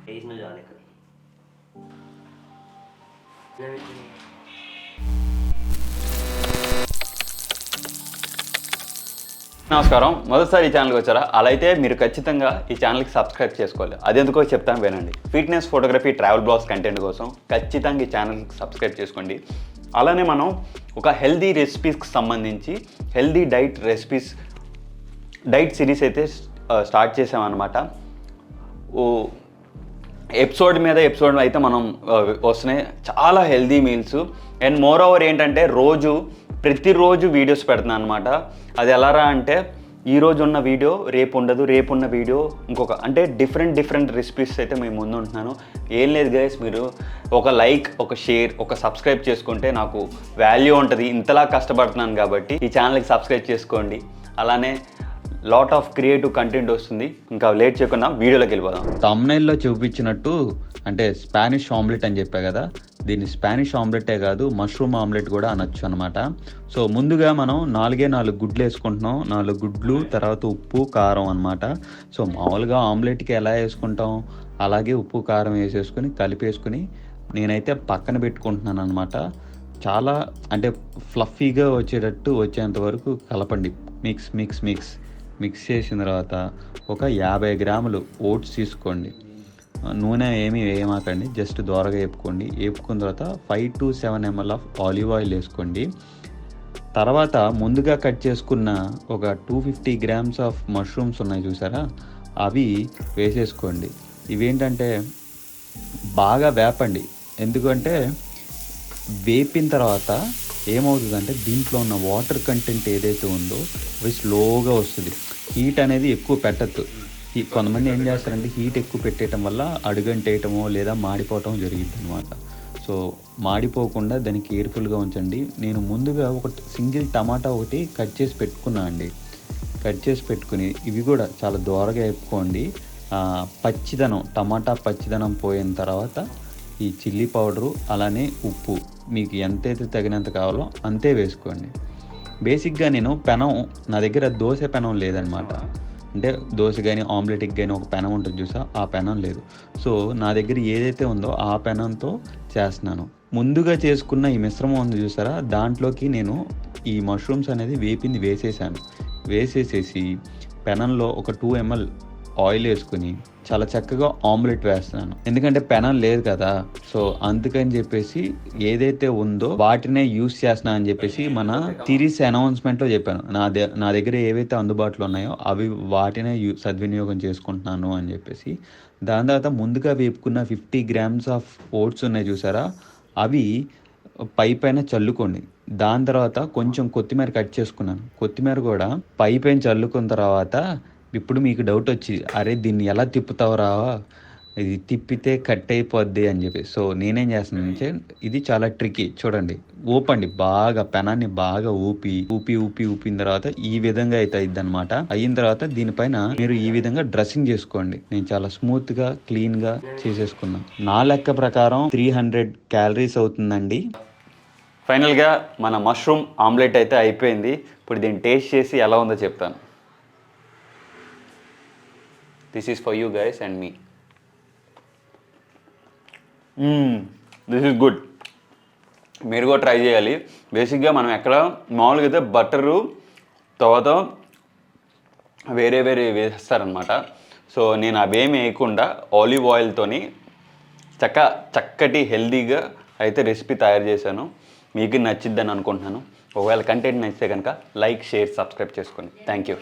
వేసిన చాలు ఇక్కడ. నమస్కారం. మొదటిసారి ఈ ఛానల్కి వచ్చారా? అలా అయితే మీరు ఖచ్చితంగా ఈ ఛానల్కి సబ్స్క్రైబ్ చేసుకోవాలి. అదెందుకో చెప్తాను వినండి. Fitness, photography, travel blogs content కోసం ఖచ్చితంగా ఈ ఛానల్కి సబ్స్క్రైబ్ చేసుకోండి. అలానే మనం ఒక హెల్దీ రెసిపీస్కి సంబంధించి హెల్దీ డైట్ సిరీస్ అయితే స్టార్ట్ చేసామన్నమాట. ఎపిసోడ్ మీద ఎపిసోడ్ అయితే మనం వస్తున్నాయి. చాలా healthy meals and more over ఏంటంటే ప్రతిరోజు వీడియోస్ పెడుతున్నాను అనమాట. అది ఎలారా అంటే ఈరోజు ఉన్న వీడియో రేపు ఉండదు, రేపు ఉన్న వీడియో ఇంకొక, అంటే డిఫరెంట్ రెసిపీస్ అయితే మేము ముందు ఉంటున్నాను. ఏం లేదు గైస్, మీరు ఒక లైక్, ఒక షేర్, ఒక సబ్స్క్రైబ్ చేసుకుంటే నాకు వాల్యూ ఉంటుంది. ఇంతలా కష్టపడుతున్నాను కాబట్టి ఈ ఛానల్కి సబ్స్క్రైబ్ చేసుకోండి. అలానే లాట్ ఆఫ్ క్రియేటివ్ కంటెంట్ వస్తుంది. ఇంకా లేట్ చేయకుండా వీడియోలోకి వెళ్ళిపోదాం. తమ్నైల్లో చూపించినట్టు అంటే స్పానిష్ ఆమ్లెట్ అని చెప్పా కదా, దీన్ని స్పానిష్ ఆమ్లెటే కాదు మష్రూమ్ ఆమ్లెట్ కూడా అనొచ్చు అనమాట. సో ముందుగా మనం 4 గుడ్లు వేసుకుంటున్నాం. 4 గుడ్లు, తర్వాత ఉప్పు, కారం అనమాట. సో మామూలుగా ఆమ్లెట్కి ఎలా వేసుకుంటాం అలాగే ఉప్పు, కారం వేసేసుకొని కలిపేసుకుని నేనైతే పక్కన పెట్టుకుంటున్నాను అనమాట. చాలా అంటే ఫ్లఫీగా వచ్చేంత వరకు కలపండి. మిక్స్ చేసిన తర్వాత ఒక 50 గ్రాములు ఓట్స్ తీసుకోండి. నూనె ఏమీ వేయమాకండి, జస్ట్ దోరగా వేపుకోండి. వేపుకున్న తర్వాత 5 to 7 ml of olive oil వేసుకోండి. తర్వాత ముందుగా కట్ చేసుకున్న ఒక 250 grams ఆఫ్ మష్రూమ్స్ ఉన్నాయి చూసారా, అవి వేసేసుకోండి. ఇవేంటంటే బాగా వేపండి, ఎందుకంటే వేపిన తర్వాత ఏమవుతుందంటే దీంట్లో ఉన్న వాటర్ కంటెంట్ ఏదైతే ఉందో అవి స్లోగా వస్తుంది. హీట్ అనేది ఎక్కువ పెట్టద్దు. కొంతమంది ఏం చేస్తారంటే హీట్ ఎక్కువ పెట్టేయటం వల్ల అడుగంటేయటమో లేదా మాడిపోవటం జరిగింది అనమాట. సో మాడిపోకుండా దాన్ని కేర్ఫుల్గా ఉంచండి. నేను ముందుగా ఒక సింగిల్ టమాటా ఒకటి కట్ చేసి పెట్టుకున్నా అండి. కట్ చేసి పెట్టుకుని ఇవి కూడా చాలా దోరగా వేపుకోండి. టమాటా పచ్చిదనం పోయిన తర్వాత ఈ చిల్లీ పౌడరు అలానే ఉప్పు మీకు ఎంతైతే తగినంత కావాలో అంతే వేసుకోండి. బేసిక్గా నేను నా దగ్గర దోశ పెనం లేదనమాట. అంటే దోశ కానీ ఆమ్లెట్కి కానీ ఒక పెనం ఉంటుంది చూసా, ఆ పెనం లేదు. సో నా దగ్గర ఏదైతే ఉందో ఆ పెనంతో చేస్తున్నాను. ముందుగా చేసుకున్న ఈ మిశ్రమం ఉంది చూసారా, దాంట్లోకి నేను ఈ మష్రూమ్స్ అనేది వేపింది వేసేసేసి పెనంలో ఒక 2 ml ఆయిల్ వేసుకుని చాలా చక్కగా ఆమ్లెట్ వేస్తున్నాను. ఎందుకంటే పెనం లేదు కదా, సో అందుకని చెప్పేసి ఏదైతే ఉందో వాటినే యూస్ చేస్తున్నా అని చెప్పేసి మన సిరీస్ అనౌన్స్మెంట్లో చెప్పాను. నా దగ్గర ఏవైతే అందుబాటులో ఉన్నాయో అవి వాటినే సద్వినియోగం చేసుకుంటున్నాను అని చెప్పేసి. దాని తర్వాత ముందుగా వేపుకున్న 50 grams ఆఫ్ ఓట్స్ ఉన్నాయి చూసారా, అవి పైన చల్లుకోండి. దాని తర్వాత కొంచెం కొత్తిమీర కట్ చేసుకున్నాను. కొత్తిమీర కూడా పైన చల్లుకున్న తర్వాత ఇప్పుడు మీకు డౌట్ వచ్చి, అరే దీన్ని ఎలా తిప్పుతావురా, ఇది తిప్పితే కట్ అయిపోద్ది అని చెప్పి. సో నేనేం చేస్తున్నానంటే ఇది చాలా ట్రికీ. చూడండి, ఊపండి బాగా, పెనాన్ని బాగా ఊపిన తర్వాత ఈ విధంగా అయితే అయింది అనమాట. అయిన తర్వాత దీనిపైన మీరు ఈ విధంగా డ్రెస్సింగ్ చేసుకోండి. నేను చాలా స్మూత్గా క్లీన్గా చేసేసుకున్నాను. నా లెక్క ప్రకారం 300 calories అవుతుందండి. ఫైనల్గా మన మష్రూమ్ ఆమ్లెట్ అయితే అయిపోయింది. ఇప్పుడు దీన్ని టేస్ట్ చేసి ఎలా ఉందో చెప్తాను. This is for you guys and me. This is good. మీరు కూడా ట్రై చేయాలి. బేసిక్గా మనం ఎక్కడ మామూలుగా అయితే బటరు తర్వాత వేరే వేస్తారనమాట. సో నేను అవేమి వేయకుండా ఆలివ్ ఆయిల్తోని చక్కటి హెల్దీగా అయితే రెసిపీ తయారు చేశాను. మీకు నచ్చిద్దని అనుకుంటున్నాను. ఒకవేళ కంటెంట్ నచ్చితే కనుక లైక్, షేర్, సబ్స్క్రైబ్ చేసుకోండి. Thank you.